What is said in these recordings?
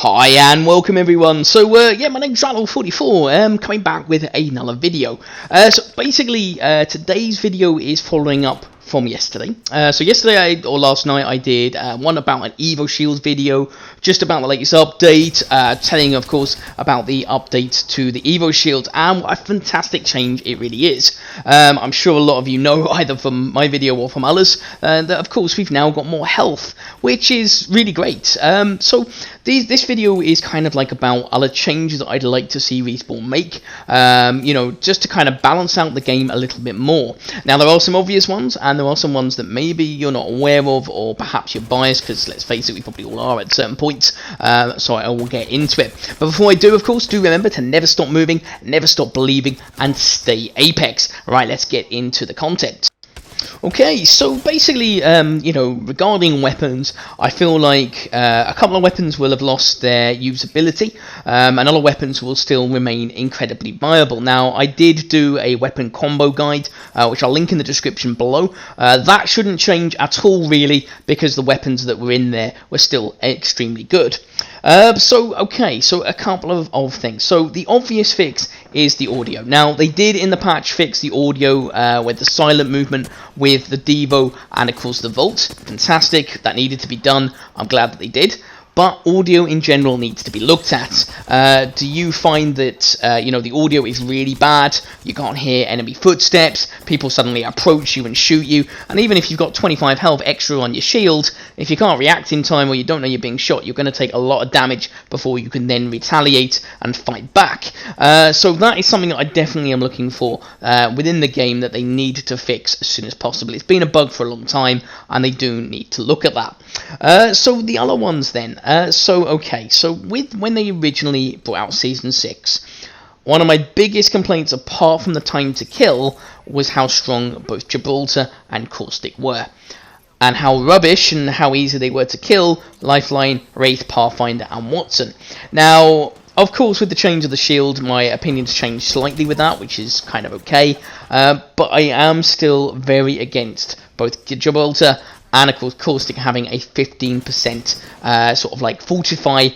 Hi and welcome everyone. So yeah, my name's Randall44. Coming back with another video. So basically, today's video is following up from yesterday. So yesterday or last night I did one about an Evo Shields video, just about the latest update, telling of course about the update to the Evo Shields and what a fantastic change it really is. I'm sure a lot of you know either from my video or from others that of course we've now got more health, which is really great. So this video is kind of like about other changes that I'd like to see Respawn make, you know, just to kind of balance out the game a little bit more. Now there are some obvious ones and there are some ones that maybe you're not aware of, or perhaps you're biased, because let's face it, we probably all are at certain points, so I will get into it. But before I do, of course, do remember to never stop moving, never stop believing, and stay Apex. Right, let's get into the content. Okay, so basically, you know, regarding weapons, I feel like a couple of weapons will have lost their usability, and other weapons will still remain incredibly viable. Now, I did do a weapon combo guide, which I'll link in the description below. That shouldn't change at all, really, because the weapons that were in there were still extremely good. So a couple of things. So the obvious fix is the audio. Now, they did in the patch fix the audio with the silent movement with the Devo and of course the Volt. Fantastic, that needed to be done. I'm glad that they did. But audio in general needs to be looked at. Do you find that, you know, the audio is really bad, you can't hear enemy footsteps, people suddenly approach you and shoot you, and even if you've got 25 health extra on your shield, if you can't react in time or you don't know you're being shot, you're going to take a lot of damage before you can then retaliate and fight back. So that is something that I definitely am looking for within the game that they need to fix as soon as possible. It's been a bug for a long time, and they do need to look at that. So the other ones then. So when they originally brought out Season 6, one of my biggest complaints, apart from the time to kill, was how strong both Gibraltar and Caustic were, and how rubbish and how easy they were to kill Lifeline, Wraith, Pathfinder, and Watson. Now, of course, with the change of the shield, my opinions changed slightly with that, which is kind of okay, but I am still very against both Gibraltar and of course Caustic having a 15% sort of like fortify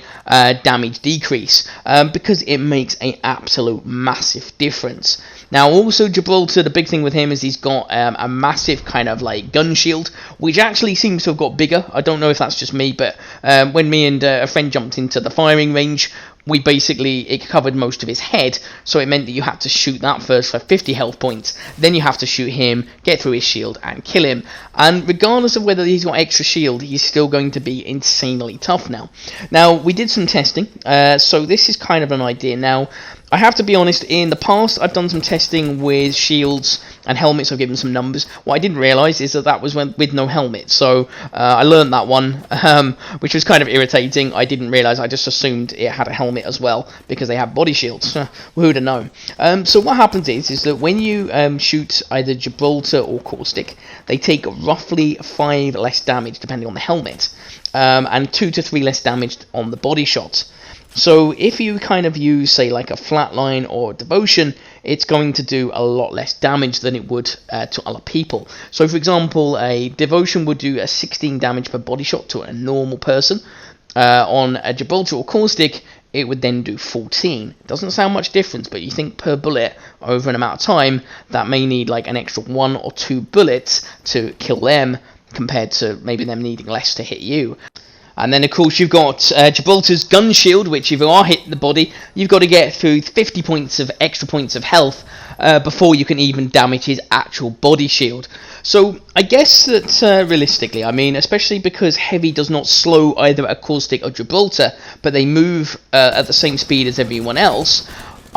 damage decrease, because it makes an absolute massive difference. Now also Gibraltar, the big thing with him is he's got a massive kind of like gun shield, which actually seems to have got bigger. I don't know if that's just me, but when me and a friend jumped into the firing range, it covered most of his head, so it meant that you had to shoot that first for 50 health points, then you have to shoot him, get through his shield, and kill him. And regardless of whether he's got extra shield, he's still going to be insanely tough now. Now, we did some testing, so this is kind of an idea. Now, I have to be honest, in the past I've done some testing with shields and helmets. I've given some numbers. What I didn't realise is that was with no helmet, so I learned that one, which was kind of irritating. I didn't realise, I just assumed it had a helmet as well, because they have body shields. Who would have known? So what happens is that when you shoot either Gibraltar or Caustic, they take roughly 5 less damage depending on the helmet, and 2 to 3 less damage on the body shot. So if you kind of use, say, like a Flatline or Devotion, it's going to do a lot less damage than it would to other people. So for example, a Devotion would do a 16 damage per body shot to a normal person. On a Gibraltar or Caustic, it would then do 14. It doesn't sound much difference, but you think per bullet over an amount of time, that may need like an extra 1 or 2 bullets to kill them, compared to maybe them needing less to hit you. And then, of course, you've got Gibraltar's gun shield, which if you are hit the body, you've got to get through 50 points of extra points of health before you can even damage his actual body shield. So I guess that realistically, I mean, especially because Heavy does not slow either a Caustic or Gibraltar, but they move at the same speed as everyone else,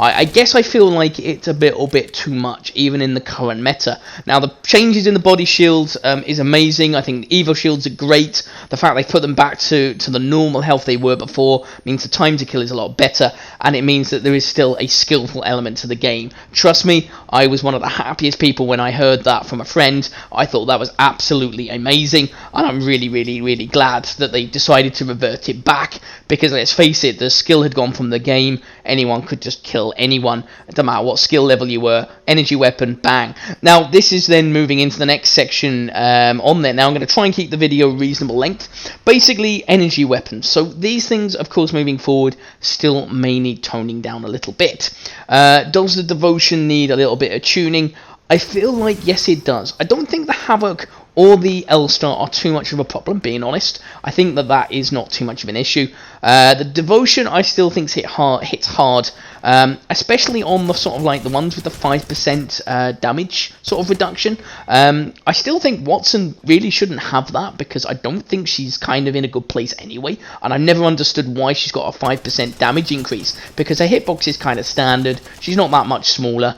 I guess I feel like it's a bit too much, even in the current meta. Now, the changes in the body shields is amazing. I think the Evo shields are great. The fact they put them back to the normal health they were before means the time to kill is a lot better, and it means that there is still a skillful element to the game. Trust me, I was one of the happiest people when I heard that from a friend. I thought that was absolutely amazing, and I'm really glad that they decided to revert it back, because let's face it, the skill had gone from the game. Anyone could just kill kill anyone, no matter what skill level you were. Energy weapon, bang. Now, this is then moving into the next section on there. Now, I'm going to try and keep the video reasonable length. Basically, energy weapons. So, these things, of course, moving forward, still may need toning down a little bit. Does the Devotion need a little bit of tuning? I feel like, yes, it does. I don't think the Havoc or the L-Star are too much of a problem, being honest. I think that is not too much of an issue. The Devotion, I still think hits hard, especially on the sort of like the ones with the 5% damage sort of reduction. I still think Wattson really shouldn't have that, because I don't think she's kind of in a good place anyway, and I've never understood why she's got a 5% damage increase, because her hitbox is kind of standard. She's not that much smaller.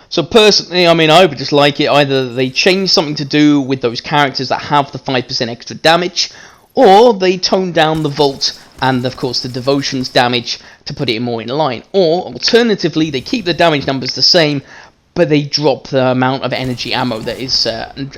So personally, I mean, I would just like it either they change something to do with those characters that have the 5% extra damage, or they tone down the Volt and, of course, the Devotion's damage to put it more in line. Or, alternatively, they keep the damage numbers the same, but they drop the amount of energy ammo that is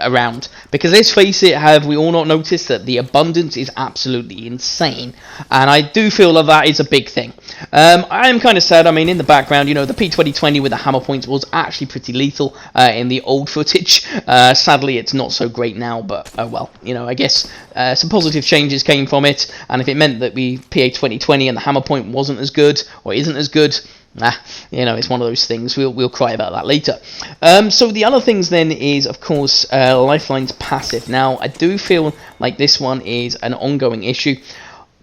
around. Because let's face it, have we all not noticed that the abundance is absolutely insane? And I do feel that is a big thing. I am kind of sad. I mean, in the background, you know, the P2020 with the hammer points was actually pretty lethal in the old footage. Sadly, it's not so great now, but oh well. You know, I guess some positive changes came from it. And if it meant that the PA2020 and the hammer point wasn't as good, or isn't as good, you know, it's one of those things. We'll cry about that later. So the other things then is, of course, Lifeline's passive. Now, I do feel like this one is an ongoing issue.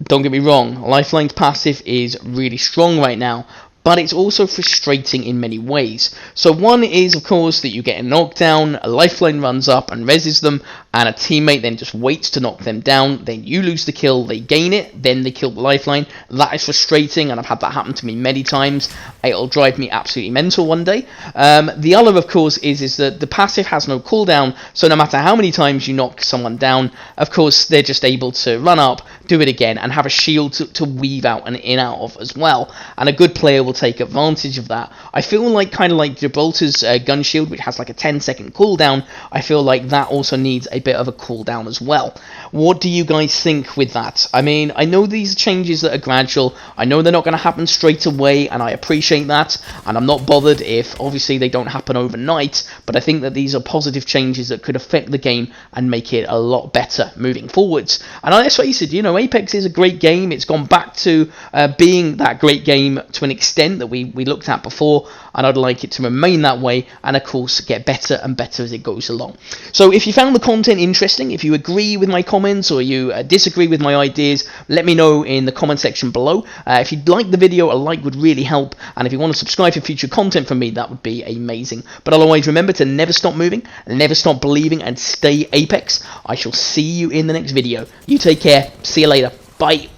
Don't get me wrong, Lifeline's passive is really strong right now, but it's also frustrating in many ways. So one is, of course, that you get a knockdown, a Lifeline runs up and reses them, and a teammate then just waits to knock them down, then you lose the kill, they gain it, then they kill the Lifeline. That is frustrating, and I've had that happen to me many times. It'll drive me absolutely mental one day. The other, of course, is that the passive has no cooldown, so no matter how many times you knock someone down, of course, they're just able to run up, do it again, and have a shield to weave out and in out of as well. And a good player will take advantage of that. I feel like, kind of like Gibraltar's gun shield, which has like a 10-second cooldown, I feel like that also needs a bit of a cooldown as well. What do you guys think with that? I mean, I know these are changes that are gradual. I know they're not going to happen straight away, and I appreciate that, and I'm not bothered if obviously they don't happen overnight, but I think that these are positive changes that could affect the game and make it a lot better moving forwards. And let's face it, you know, Apex is a great game. It's gone back to being that great game to an extent that we looked at before, and I'd like it to remain that way, and of course get better and better as it goes along. So if you found the content interesting, if you agree with my comments or you disagree with my ideas, let me know in the comment section below. If you'd like the video, a like would really help, and if you want to subscribe for future content from me, that would be amazing. But otherwise, remember to never stop moving, never stop believing, and stay Apex. I shall see you in the next video. You take care. See you later. Bye.